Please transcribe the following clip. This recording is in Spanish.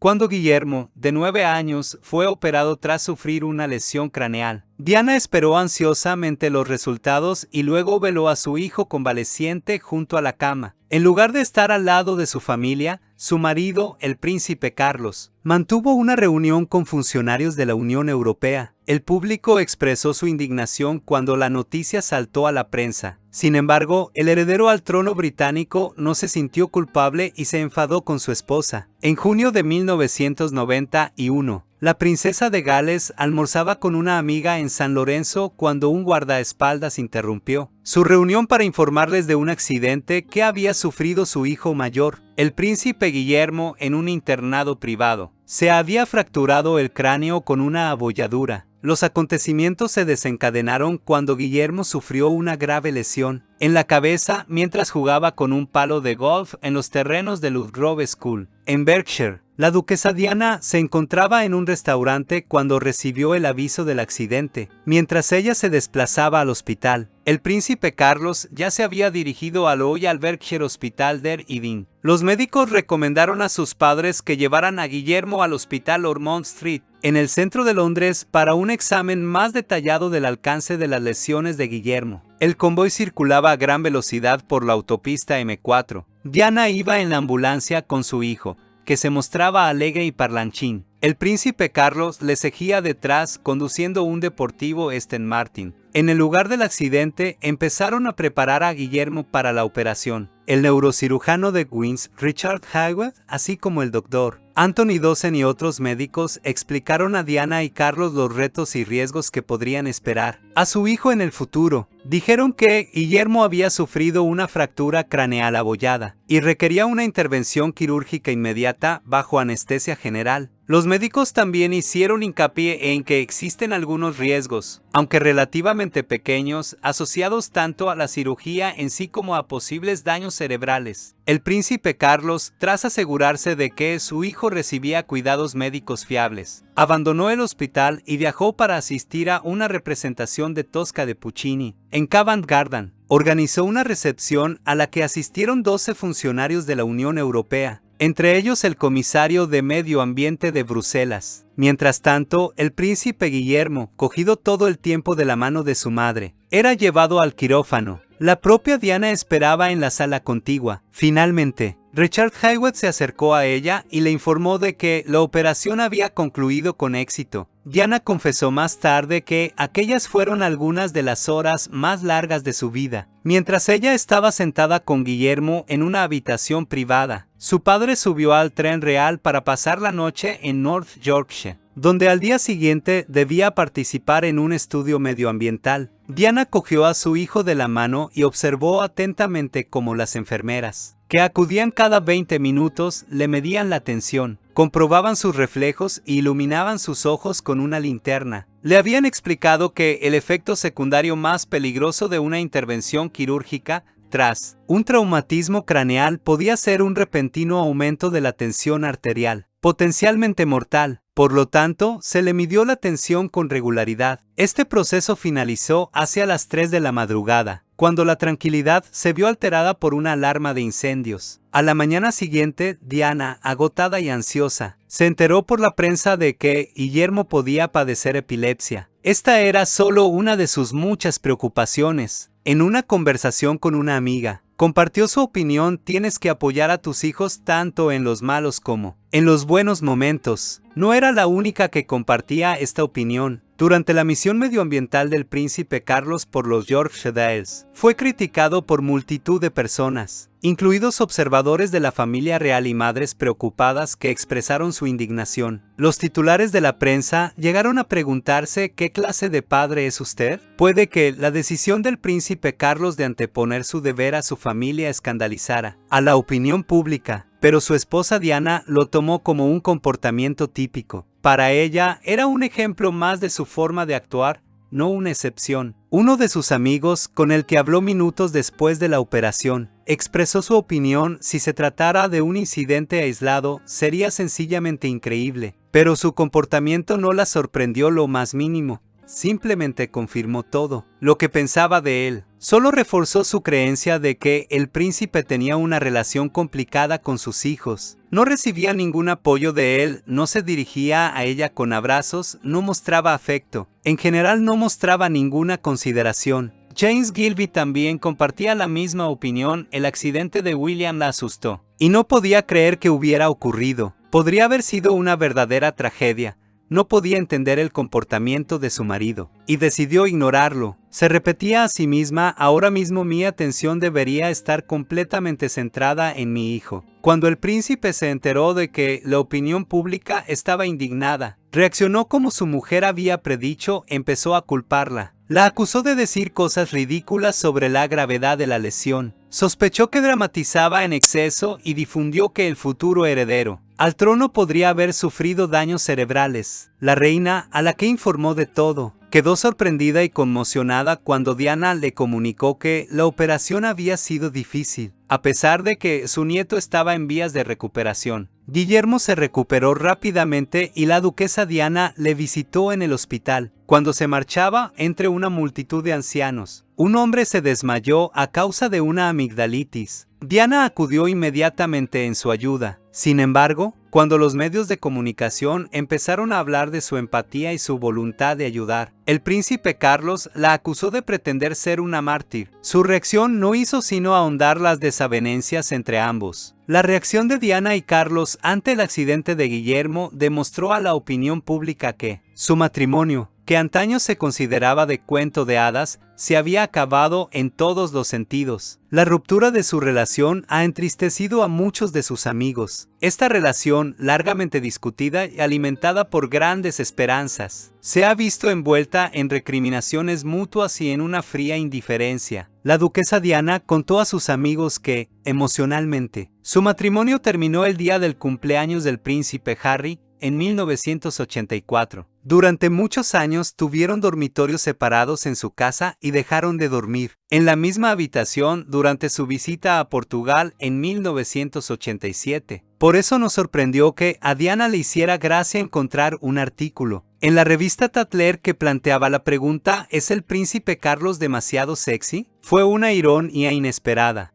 cuando Guillermo, de 9 años, fue operado tras sufrir una lesión craneal. Diana esperó ansiosamente los resultados y luego veló a su hijo convaleciente junto a la cama. En lugar de estar al lado de su familia, su marido, el príncipe Carlos, mantuvo una reunión con funcionarios de la Unión Europea. El público expresó su indignación cuando la noticia saltó a la prensa. Sin embargo, el heredero al trono británico no se sintió culpable y se enfadó con su esposa. En junio de 1991, la princesa de Gales almorzaba con una amiga en San Lorenzo cuando un guardaespaldas interrumpió su reunión para informarles de un accidente que había sufrido su hijo mayor, el príncipe Guillermo, en un internado privado. Se había fracturado el cráneo con una abolladura. Los acontecimientos se desencadenaron cuando Guillermo sufrió una grave lesión en la cabeza mientras jugaba con un palo de golf en los terrenos de Ludgrove School, en Berkshire. La duquesa Diana se encontraba en un restaurante cuando recibió el aviso del accidente. Mientras ella se desplazaba al hospital, el príncipe Carlos ya se había dirigido al Royal Berkshire Hospital der Eden. Los médicos recomendaron a sus padres que llevaran a Guillermo al hospital Ormond Street, en el centro de Londres, para un examen más detallado del alcance de las lesiones de Guillermo. El convoy circulaba a gran velocidad por la autopista M4. Diana iba en la ambulancia con su hijo, que se mostraba alegre y parlanchín. El príncipe Carlos le seguía detrás conduciendo un deportivo Aston Martin. En el lugar del accidente empezaron a preparar a Guillermo para la operación. El neurocirujano de Queens, Richard Hayward, así como el doctor Anthony Dossen y otros médicos explicaron a Diana y Carlos los retos y riesgos que podrían esperar a su hijo en el futuro. Dijeron que Guillermo había sufrido una fractura craneal abollada y requería una intervención quirúrgica inmediata bajo anestesia general. Los médicos también hicieron hincapié en que existen algunos riesgos, aunque relativamente pequeños, asociados tanto a la cirugía en sí como a posibles daños cerebrales. El príncipe Carlos, tras asegurarse de que su hijo recibía cuidados médicos fiables, abandonó el hospital y viajó para asistir a una representación de Tosca de Puccini en Covent Garden. Organizó una recepción a la que asistieron 12 funcionarios de la Unión Europea, entre ellos el comisario de Medio Ambiente de Bruselas. Mientras tanto, el príncipe Guillermo, cogido todo el tiempo de la mano de su madre, era llevado al quirófano. La propia Diana esperaba en la sala contigua. Finalmente, Richard Hayward se acercó a ella y le informó de que la operación había concluido con éxito. Diana confesó más tarde que aquellas fueron algunas de las horas más largas de su vida. Mientras ella estaba sentada con Guillermo en una habitación privada, su padre subió al tren real para pasar la noche en North Yorkshire, donde al día siguiente debía participar en un estudio medioambiental. Diana cogió a su hijo de la mano y observó atentamente cómo las enfermeras, que acudían cada 20 minutos, le medían la tensión, comprobaban sus reflejos e iluminaban sus ojos con una linterna. Le habían explicado que el efecto secundario más peligroso de una intervención quirúrgica tras un traumatismo craneal podía ser un repentino aumento de la tensión arterial, potencialmente mortal. Por lo tanto, se le midió la tensión con regularidad. Este proceso finalizó hacia las 3 de la madrugada, cuando la tranquilidad se vio alterada por una alarma de incendios. A la mañana siguiente, Diana, agotada y ansiosa, se enteró por la prensa de que Guillermo podía padecer epilepsia. Esta era solo una de sus muchas preocupaciones. En una conversación con una amiga, compartió su opinión: tienes que apoyar a tus hijos tanto en los malos como en los buenos momentos. No era la única que compartía esta opinión. Durante la misión medioambiental del príncipe Carlos por los Yorkshire Dales, fue criticado por multitud de personas, incluidos observadores de la familia real y madres preocupadas que expresaron su indignación. Los titulares de la prensa llegaron a preguntarse: ¿qué clase de padre es usted? Puede que la decisión del príncipe Carlos de anteponer su deber a su familia escandalizara a la opinión pública, pero su esposa Diana lo tomó como un comportamiento típico. Para ella era un ejemplo más de su forma de actuar, no una excepción. Uno de sus amigos, con el que habló minutos después de la operación, expresó su opinión: si se tratara de un incidente aislado, sería sencillamente increíble. Pero su comportamiento no la sorprendió lo más mínimo, simplemente confirmó todo lo que pensaba de él. solo reforzó su creencia de que el príncipe tenía una relación complicada con sus hijos. No recibía ningún apoyo de él, no se dirigía a ella con abrazos, no mostraba afecto. En general no mostraba ninguna consideración. James Gilby también compartía la misma opinión. El accidente de William la asustó, y no podía creer que hubiera ocurrido. Podría haber sido una verdadera tragedia. No podía entender el comportamiento de su marido, y decidió ignorarlo. Se repetía a sí misma: ahora mismo mi atención debería estar completamente centrada en mi hijo. Cuando el príncipe se enteró de que la opinión pública estaba indignada, reaccionó como su mujer había predicho, empezó a culparla. La acusó de decir cosas ridículas sobre la gravedad de la lesión. Sospechó que dramatizaba en exceso y difundió que el futuro heredero al trono podría haber sufrido daños cerebrales. La reina, a la que informó de todo, quedó sorprendida y conmocionada cuando Diana le comunicó que la operación había sido difícil, a pesar de que su nieto estaba en vías de recuperación. Guillermo se recuperó rápidamente y la duquesa Diana le visitó en el hospital. Cuando se marchaba entre una multitud de ancianos, un hombre se desmayó a causa de una amigdalitis. Diana acudió inmediatamente en su ayuda. Sin embargo, cuando los medios de comunicación empezaron a hablar de su empatía y su voluntad de ayudar, el príncipe Carlos la acusó de pretender ser una mártir. Su reacción no hizo sino ahondar las desavenencias entre ambos. La reacción de Diana y Carlos ante el accidente de Guillermo demostró a la opinión pública que su matrimonio, que antaño se consideraba de cuento de hadas, se había acabado en todos los sentidos. La ruptura de su relación ha entristecido a muchos de sus amigos. Esta relación, largamente discutida y alimentada por grandes esperanzas, se ha visto envuelta en recriminaciones mutuas y en una fría indiferencia. La duquesa Diana contó a sus amigos que, emocionalmente, su matrimonio terminó el día del cumpleaños del príncipe Harry, en 1984. Durante muchos años tuvieron dormitorios separados en su casa y dejaron de dormir en la misma habitación durante su visita a Portugal en 1987. Por eso nos sorprendió que a Diana le hiciera gracia encontrar un artículo en la revista Tatler que planteaba la pregunta: ¿es el príncipe Carlos demasiado sexy? Fue una ironía inesperada.